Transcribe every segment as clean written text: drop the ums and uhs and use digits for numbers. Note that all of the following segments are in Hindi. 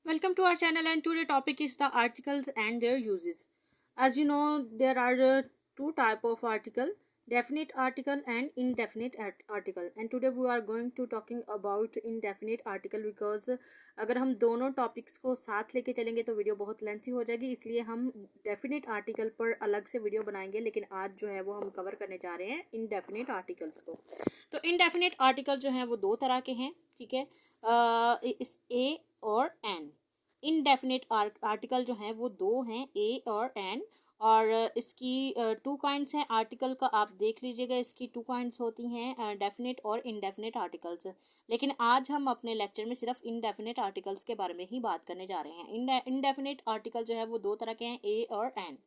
Welcome to our channel, and today topic is the articles and their uses. As you know, there are two type of article: definite article and indefinite article. And today we are going to talking about indefinite article because अगर हम दोनों टॉपिक्स को साथ लेके चलेंगे तो वीडियो बहुत लेंथी हो जाएगी, इसलिए हम डेफिनेट आर्टिकल पर अलग से वीडियो बनाएंगे। लेकिन आज जो है वो हम कवर करने जा रहे हैं इनडेफिनेट आर्टिकल्स को। तो इनडेफिनेट आर्टिकल जो है वो दो तरह के हैं, ठीक है। इस ए और एन। इनडेफिनेट आर्टिकल जो है वो दो हैं, ए और एन। और इसकी टू काइंड्स हैं आर्टिकल का, आप देख लीजिएगा। इसकी टू काइंड्स होती हैं, डेफिनेट और इनडेफिनेट आर्टिकल्स। लेकिन आज हम अपने लेक्चर में सिर्फ इनडेफिनेट आर्टिकल्स के बारे में ही बात करने जा रहे हैं। इनडेफिनेट आर्टिकल जो है वो दो तरह के हैं, ए और एन।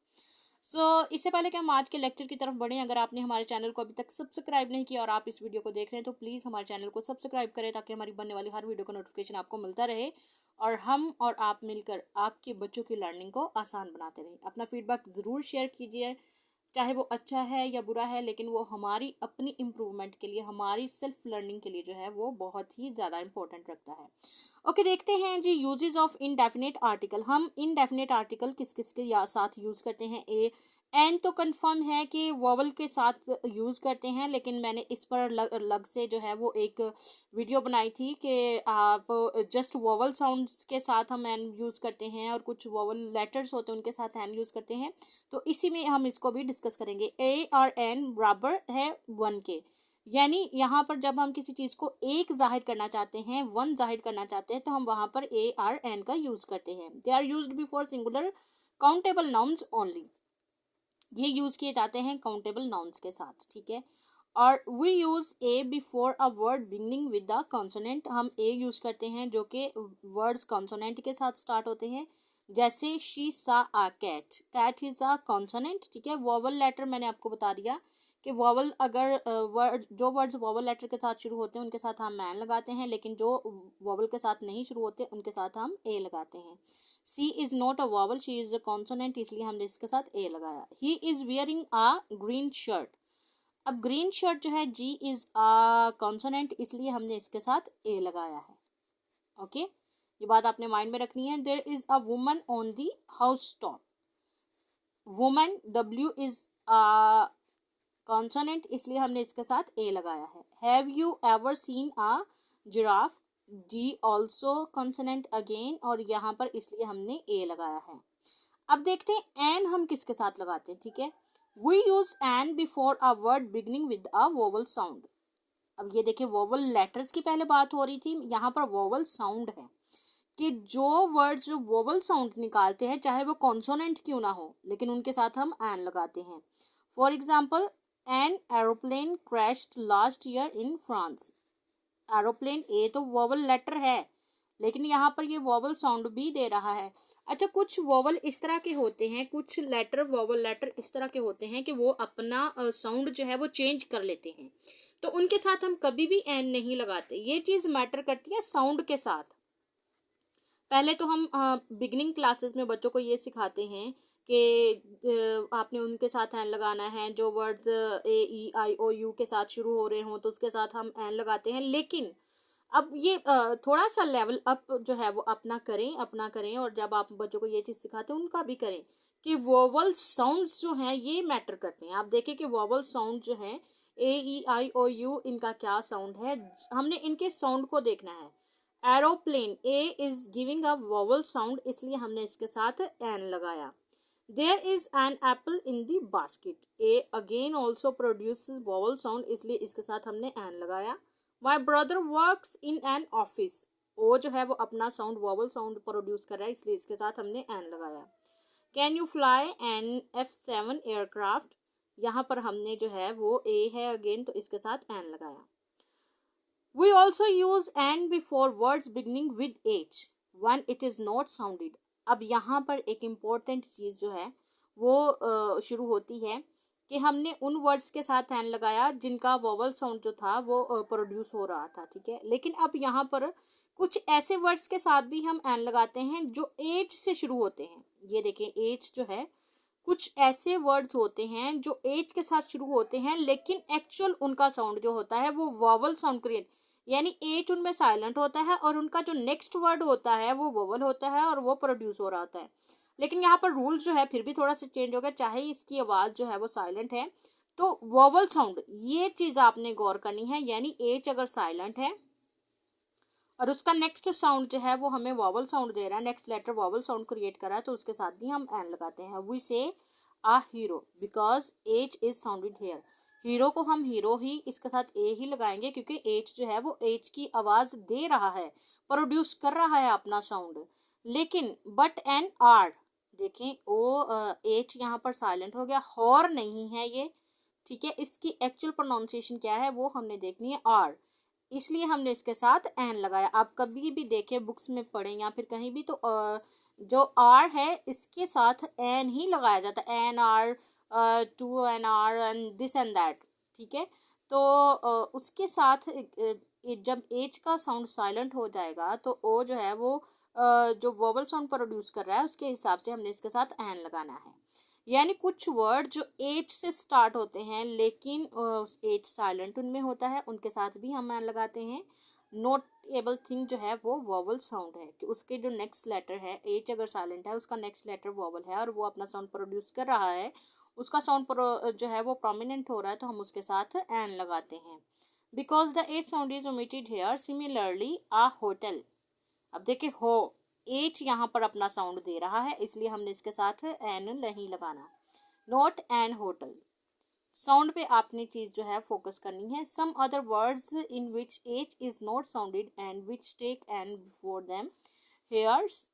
इससे पहले कि हम आज के लेक्चर की तरफ बढ़ें, अगर आपने हमारे चैनल को अभी तक सब्सक्राइब नहीं किया और आप इस वीडियो को देख रहे हैं तो प्लीज़ हमारे चैनल को सब्सक्राइब करें ताकि हमारी बनने वाली हर वीडियो का नोटिफिकेशन आपको मिलता रहे और हम और आप मिलकर आपके बच्चों की लर्निंग को आसान बनाते रहें। अपना फीडबैक ज़रूर शेयर कीजिए, चाहे वो अच्छा है या बुरा है, लेकिन वो हमारी अपनी इम्प्रूवमेंट के लिए, हमारी सेल्फ लर्निंग के लिए जो है वो बहुत ही ज़्यादा इंपॉर्टेंट रखता है। ओके, देखते हैं जी यूजेस ऑफ इनडेफिनेट आर्टिकल। हम इनडेफिनेट आर्टिकल किस किस के साथ यूज़ करते हैं। एन तो कंफर्म है कि वोवल के साथ यूज़ करते हैं, लेकिन मैंने इस पर अलग से जो है वो एक वीडियो बनाई थी कि आप जस्ट वोवल साउंड्स के साथ हम एन यूज़ करते हैं और कुछ वोवल लेटर्स होते हैं उनके साथ एन यूज़ करते हैं। तो इसी में हम इसको भी डिस्कस करेंगे। ए और एन बराबर है वन के, यानी यहाँ पर जब हम किसी चीज़ को एक जाहिर करना चाहते हैं, वन जाहिर करना चाहते हैं, तो हम वहाँ पर ए आर एन का यूज़ करते हैं। They are used before singular countable nouns only. ये यूज़ किए जाते हैं काउंटेबल नाउन्स के साथ, ठीक है। और we use a before a word beginning with the consonant. हम ए यूज़ करते हैं जो कि वर्ड्स कॉन्सोनेंट के साथ स्टार्ट होते हैं, जैसे she saw a cat. Cat is a consonant, ठीक है। वोवल लेटर मैंने आपको बता दिया कि वोवल अगर जो वर्ड्स वोवल लेटर के साथ शुरू होते हैं उनके साथ हम मैन लगाते हैं, लेकिन जो वोवल के साथ नहीं शुरू होते उनके साथ हम ए लगाते हैं। C is not a vowel, she is a consonant, इसलिए हमने इसके साथ ए लगाया। He is wearing a green shirt. अब ग्रीन शर्ट जो है, जी इज़ अ कॉन्सोनेंट, इसलिए हमने इसके साथ ए लगाया है। ओके, ये बात आपने माइंड में रखनी है। There is a woman on the house top. Woman W is a consonant, इसलिए हमने इसके साथ ए लगाया है। Have you ever seen a giraffe. G also consonant again, और यहाँ पर इसलिए हमने ए लगाया है। अब देखते हैं एन हम किसके साथ लगाते हैं, ठीक है। We use an before a word beginning with a vowel sound. अब ये देखिए, वोवल लेटर्स की पहले बात हो रही थी, यहाँ पर वोवल साउंड है कि जो वर्ड्स जो वोवल साउंड निकालते हैं चाहे वो कॉन्सोनेंट क्यों ना हो, लेकिन उनके साथ हम एन लगाते हैं। For example, an aeroplane crashed last year in France. Aeroplane A तो वोवल लेटर है, लेकिन यहाँ पर ये वोवल साउंड भी दे रहा है। अच्छा, कुछ वोवल इस तरह के होते हैं, कुछ लेटर वोवल लेटर इस तरह के होते हैं कि वो अपना साउंड जो है वो चेंज कर लेते हैं, तो उनके साथ हम कभी भी एन नहीं लगाते। ये चीज़ मैटर करती है साउंड के साथ। पहले तो हम बिगनिंग क्लासेस में बच्चों को ये सिखाते हैं कि आपने उनके साथ एन लगाना है। जो words A E I O you के साथ शुरू हो रहे हों तो उसके साथ हम एन लगाते हैं। लेकिन अब ये थोड़ा सा लेवल अप जो है वो अपना करें, और जब आप बच्चों को ये चीज़ सिखाते हैं उनका भी करें कि वोवल साउंड्स जो हैं ये मैटर करते हैं। आप देखें कि वोवल साउंड जो है, ए ई आई ओ यू, इनका क्या साउंड है, हमने इनके साउंड को देखना है। Aeroplane, A is giving a vowel sound, इसलिए हमने इसके साथ एन लगाया। There is an apple in the basket. A again also produces vowel sound, इसलिए इसके साथ हमने एन लगाया। My brother works in an office. O जो है वो अपना साउंड वोवल साउंड प्रोड्यूस कर रहा है, इसलिए इसके साथ हमने एन लगाया। Can you fly an F-7 aircraft. यहाँ पर हमने जो है वो ए है अगेन, तो इसके साथ एन लगाया। We also use n before words beginning with h when it is not sounded. अब यहाँ पर एक इम्पोर्टेंट चीज़ जो है वो शुरू होती है कि हमने उन वर्ड्स के साथ एन लगाया जिनका वोवल साउंड जो था वो प्रोड्यूस हो रहा था, ठीक है। लेकिन अब यहाँ पर कुछ ऐसे वर्ड्स के साथ भी हम एन लगाते हैं जो एज से शुरू होते हैं। ये देखें, एज जो है, कुछ ऐसे वर्ड्स होते हैं जो एज के साथ शुरू होते हैं लेकिन एक्चुअल उनका साउंड जो होता है वो वोवल साउंड क्रिएट, यानी एच उनमें साइलेंट होता है और उनका जो नेक्स्ट वर्ड होता है वो वोवल होता है और वो प्रोड्यूस हो रहा होता है। लेकिन यहाँ पर रूल जो है फिर भी थोड़ा सा चेंज हो गया, चाहे इसकी आवाज़ जो है वो साइलेंट है तो वोवल साउंड, ये चीज़ आपने गौर करनी है। यानी एच अगर साइलेंट है और उसका नेक्स्ट साउंड जो है वो हमें वॉवल साउंड दे रहा है, next letter vowel sound create कर रहा है, तो उसके साथ भी हम एन लगाते हैं। We say a hero because H is sounded here. Hero को हम हीरो ही इसके साथ ए ही लगाएंगे क्योंकि एच जो है वो एच की आवाज़ दे रहा है, प्रोड्यूस कर रहा है अपना साउंड। लेकिन बट एन आर, देखें ओ एच यहाँ पर साइलेंट हो गया, हॉर नहीं है ये, ठीक है। इसकी एक्चुअल प्रोनाउंसिएशन क्या है वो हमने देखनी है, आर, इसलिए हमने इसके साथ एन लगाया। आप कभी भी देखें बुक्स में पढ़ें या फिर कहीं भी तो जो आर है इसके साथ एन ही लगाया जाता है, an R, to an R and this and that, ठीक है। तो उसके साथ जब एच का साउंड साइलेंट हो जाएगा तो ओ जो है वो जो वोवल साउंड प्रोड्यूस कर रहा है उसके हिसाब से हमने इसके साथ एन लगाना है। यानी कुछ वर्ड जो एच से स्टार्ट होते हैं लेकिन एच साइलेंट उनमें होता है, उनके साथ भी हम एन लगाते हैं। नोटेबल थिंग जो है वो वोवल साउंड है कि उसके जो नेक्स्ट लेटर है, एच अगर साइलेंट है उसका नेक्स्ट लेटर वोवल है और वो अपना साउंड प्रोड्यूस कर रहा है, उसका साउंड जो है वो प्रोमिनेंट हो रहा है तो हम उसके साथ एन लगाते हैं। Because the H sound is omitted here, similarly a hotel. अब देखिए हो, एच यहाँ पर अपना साउंड दे रहा है इसलिए हमने इसके साथ एन नहीं लगाना। नोट एन होटल, साउंड पे आपने चीज़ जो है फोकस करनी है। Some other words in which H is not sounded and which take an before them, heirs,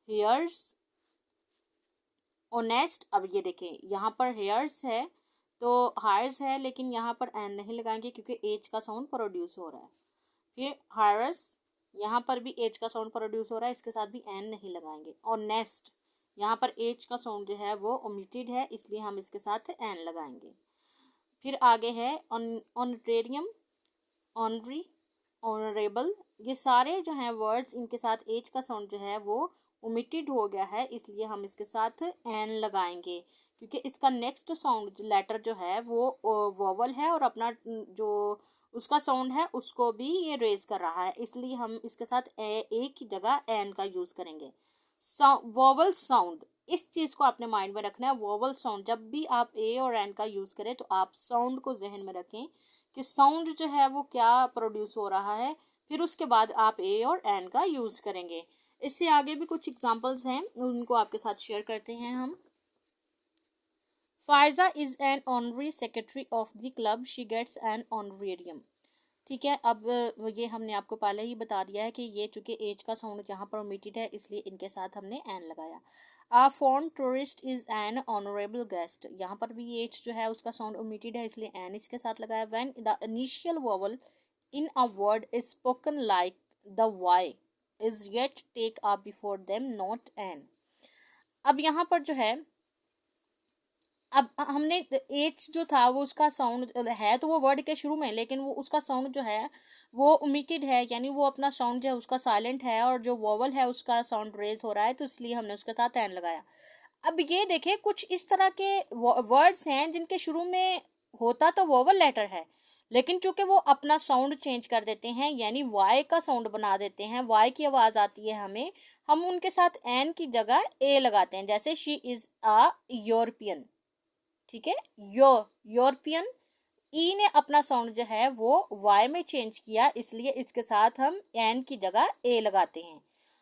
heirs, honest. अब ये देखें यहाँ पर हेयर्स है तो हायर्स है लेकिन यहाँ पर एन नहीं लगाएंगे क्योंकि एच का साउंड प्रोड्यूस हो रहा है। फिर हायर्स, यहाँ पर भी एच का साउंड प्रोड्यूस हो रहा है, इसके साथ भी एन नहीं लगाएंगे। और नेस्ट, यहाँ पर एच का साउंड जो है वो ओमिटेड है इसलिए हम इसके साथ एन लगाएंगे। फिर आगे है ऑनरेरियम, ऑनरी, ऑनरेबल, ये सारे जो हैं वर्ड्स इनके साथ एच का साउंड जो है वो ओमिटेड हो गया है इसलिए हम इसके साथ एन लगाएंगे क्योंकि इसका नेक्स्ट साउंड लेटर जो है वो वोवल है और अपना जो उसका साउंड है उसको भी ये रेज कर रहा है, इसलिए हम इसके साथ ए की जगह एन का यूज़ करेंगे। वोवल साउंड, इस चीज़ को आपने माइंड में रखना है। वोवल साउंड जब भी आप ए और एन का यूज़ करें तो आप साउंड को जहन में रखें कि साउंड जो है वो क्या प्रोड्यूस हो रहा है, फिर उसके बाद आप ए और एन का यूज़ करेंगे। इससे आगे भी कुछ एग्जांपल्स हैं उनको आपके साथ शेयर करते हैं हम। Faiza is an honorary secretary of the club, she gets an honorarium, ठीक है। अब ये हमने आपको पहले ही बता दिया है कि ये चूंकि एज का साउंड यहाँ पर ओमिटेड है इसलिए इनके साथ हमने एन लगाया। A foreign tourist is an honourable guest, यहाँ पर भी एज जो है उसका साउंड ओमिटेड है इसलिए एन इसके साथ लगाया। When the initial vowel in a word is spoken like the Y is yet take up before them, not an. अब यहाँ पर जो है अब हमने एच जो था वो उसका साउंड है तो वो वर्ड के शुरू में, लेकिन वो उसका साउंड जो है वो ओमिटेड है यानी वो अपना साउंड जो है उसका साइलेंट है और जो वोवल है उसका साउंड रेज हो रहा है तो इसलिए हमने उसके साथ एन लगाया। अब ये देखें कुछ इस तरह के वर्ड्स हैं जिनके शुरू में होता तो वोवल लेटर है लेकिन चूंकि वो अपना साउंड चेंज कर देते हैं यानी वाई का साउंड बना देते हैं, वाई की आवाज़ आती है हमें, हम उनके साथ एन की जगह ए लगाते हैं। जैसे शी इज़ अ यूरोपियन, ठीक है, यूरोपियन, ई ने अपना साउंड जो है वो वाई में चेंज किया इसलिए इसके साथ हम एन की जगह ए लगाते हैं।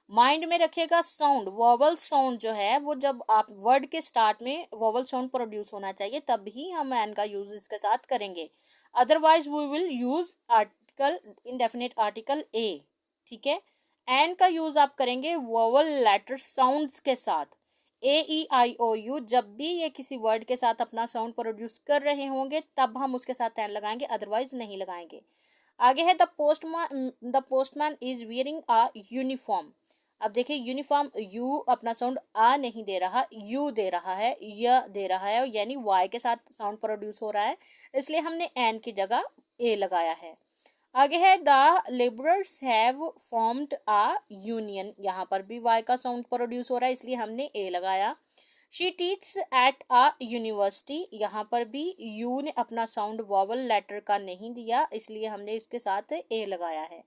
माइंड में रखिएगा साउंड, वोवल साउंड जो है वो जब आप वर्ड के स्टार्ट में वोवल साउंड प्रोड्यूस होना चाहिए तब ही हम एन का यूज इसके साथ करेंगे, otherwise we will use article, indefinite article a, ठीक है। एन का यूज आप करेंगे वोवल लेटर साउंड्स के साथ, ए ई आई ओ यू, जब भी ये किसी वर्ड के साथ अपना साउंड प्रोड्यूस कर रहे होंगे तब हम उसके साथ एन लगाएंगे, अदरवाइज नहीं लगाएंगे। आगे है the postman is wearing a uniform. अब देखिए यूनिफॉर्म, यू अपना साउंड आ नहीं दे रहा, यू दे रहा है, य दे रहा है यानी वाई के साथ साउंड प्रोड्यूस हो रहा है इसलिए हमने एन की जगह ए लगाया है। आगे है the labourers have formed a union, यहाँ पर भी वाई का साउंड प्रोड्यूस हो रहा है इसलिए हमने ए लगाया। She teach at a university, यहाँ पर भी यू ने अपना साउंड वॉवल लेटर का नहीं दिया, इसलिए हमने इसके साथ ए लगाया है।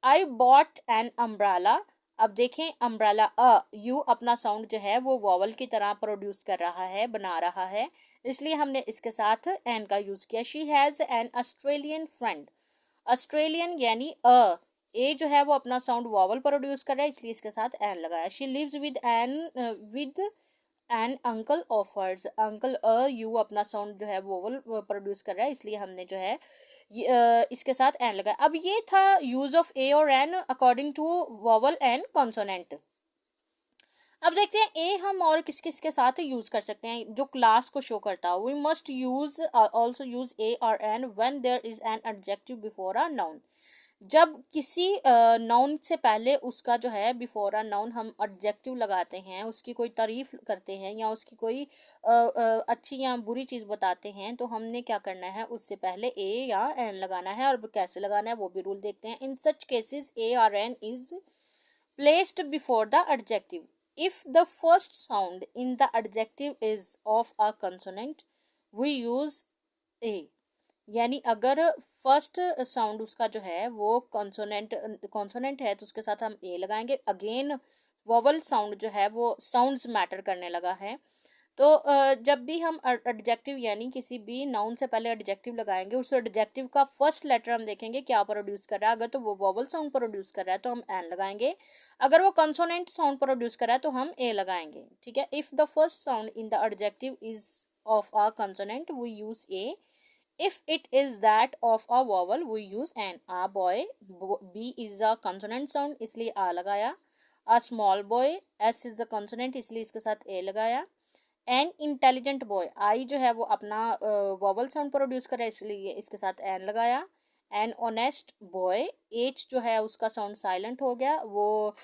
आई बॉट एन अम्ब्रेला, अब देखें अम्ब्रेला यू अपना साउंड जो है वो वॉवल की तरह प्रोड्यूस कर रहा है, बना रहा है, इसलिए हमने इसके साथ एन का यूज़ किया। She has an Australian friend, Australian यानी ए जो है वो अपना साउंड वॉवल प्रोड्यूस कर रहा है, इसलिए इसके साथ एन लगाया। She lives with an uncle of hers, uncle U अपना साउंड जो है वोवल प्रोड्यूस कर रहा है, इसलिए हमने जो है इसके साथ एन लगाया। अब ये था यूज ऑफ ए और an according to vowel and consonant. अब देखते हैं ए हम और किस किस के साथ यूज कर सकते हैं जो क्लास को शो करता है। We must use also use a और an when there is an adjective before a noun, जब किसी नाउन से पहले उसका जो है बिफोर अ नाउन हम एडजेक्टिव लगाते हैं, उसकी कोई तारीफ करते हैं या उसकी कोई अच्छी या बुरी चीज़ बताते हैं, तो हमने क्या करना है, उससे पहले ए या एन लगाना है। और कैसे लगाना है वो भी रूल देखते हैं। इन सच केसेस ए और an is placed before the adjective. If the first sound in the adjective is of a consonant, we use a. यानी अगर फर्स्ट साउंड उसका जो है वो कॉन्सोनेंट है तो उसके साथ हम ए लगाएंगे। अगेन वोवल साउंड जो है वो साउंड्स मैटर करने लगा है, तो जब भी हम एडजेक्टिव यानी किसी भी नाउन से पहले एडजेक्टिव लगाएंगे, उस एडजेक्टिव का फर्स्ट लेटर हम देखेंगे क्या प्रोड्यूस कर रहा है। अगर तो वो वोवल साउंड प्रोड्यूस कर रहा है तो हम एन लगाएंगे, अगर वो कंसोनेंट साउंड प्रोड्यूस कर रहा है तो हम ए लगाएंगे। ठीक है, if the first sound in the adjective is of a consonant we use A, if it is that of a vowel we use an। a boy, b is a consonant sound इसलिए आ लगाया। a small boy, s is a consonant इसलिए इसके साथ a लगाया। एन इंटेलिजेंट बॉय, आई जो है वो अपना वॉवल साउंड प्रोड्यूस करे इसलिए इसके साथ एन लगाया। एन ऑनेस्ट बॉय, एच जो है उसका साउंड साइलेंट हो गया, वो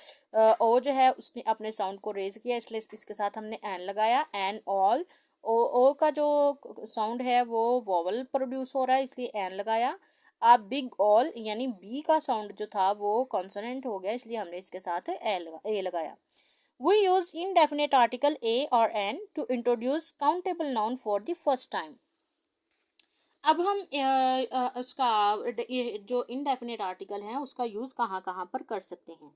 ओ जो है उसने अपने साउंड को रेज किया इसलिए इसके साथ हमने एन लगाया। एन ऑल, ओ का जो साउंड है वो वॉवल प्रोड्यूस हो रहा है इसलिए एन लगाया। आप बिग ऑल यानी बी का साउंड जो था वो कॉन्सोनेंट हो गया इसलिए हमने इसके साथ ए लगाया। We use indefinite article a or n to introduce countable noun for the first time। अब हम उसका जो indefinite article है उसका यूज़ कहाँ कहाँ पर कर सकते हैं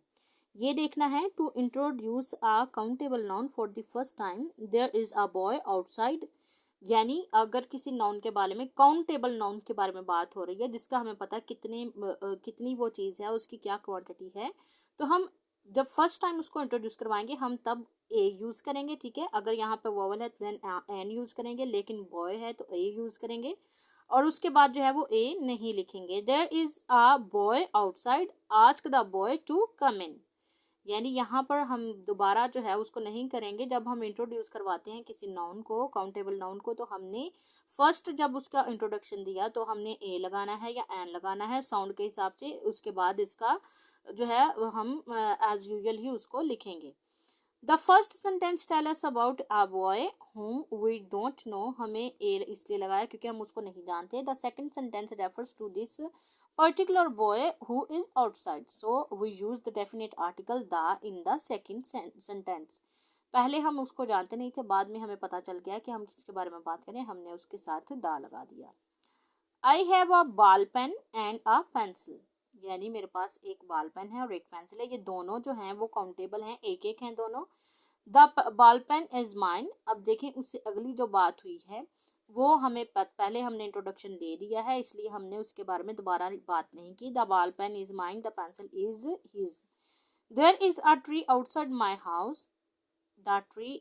ये देखना है। To introduce a countable noun for the first time, there is a boy outside, यानी अगर किसी नाउन के बारे में काउंटेबल नाउन के बारे में बात हो रही है जिसका हमें पता कितनी वो चीज़ है, उसकी क्या क्वांटिटी है, तो हम जब फर्स्ट टाइम उसको इंट्रोड्यूस करवाएंगे हम तब ए यूज़ करेंगे। ठीक है, अगर यहाँ पे वोवल है देन एन यूज़ करेंगे, लेकिन बॉय है तो ए यूज़ करेंगे और उसके बाद जो है वो ए नहीं लिखेंगे। There is a boy outside, ask the boy to come in, यानी यहाँ पर हम दोबारा जो है उसको नहीं करेंगे। जब हम इंट्रोड्यूस करवाते हैं किसी नाउन को, काउंटेबल नाउन को, तो हमने फर्स्ट जब उसका इंट्रोडक्शन दिया तो हमने ए लगाना है या एन लगाना है साउंड के हिसाब से, उसके बाद इसका जो है हम एज यूजुअल ही उसको लिखेंगे। The first sentence tell us about a boy whom we don't know, हमें ए इसलिए लगाया क्योंकि हम उसको नहीं जानते। The second sentence refers to this particular boy who is outside, so we use the definite article the in the second sentence। पहले हम उसको जानते नहीं थे, बाद में हमें पता चल गया कि हम किसके बारे में बात करें, हमने उसके साथ दा लगा दिया। I have a ball pen and a pencil, यानी मेरे पास एक बॉल पेन है और एक पेंसिल है, ये दोनों जो हैं वो काउंटेबल हैं, एक एक हैं दोनों। The ball pen is mine, अब देखें उससे अगली जो बात हुई है वो हमें पहले हमने इंट्रोडक्शन दे दिया है इसलिए हमने उसके बारे में दोबारा बात नहीं की। The ball pen is mine, the pencil is his. There is a tree outside my house, the tree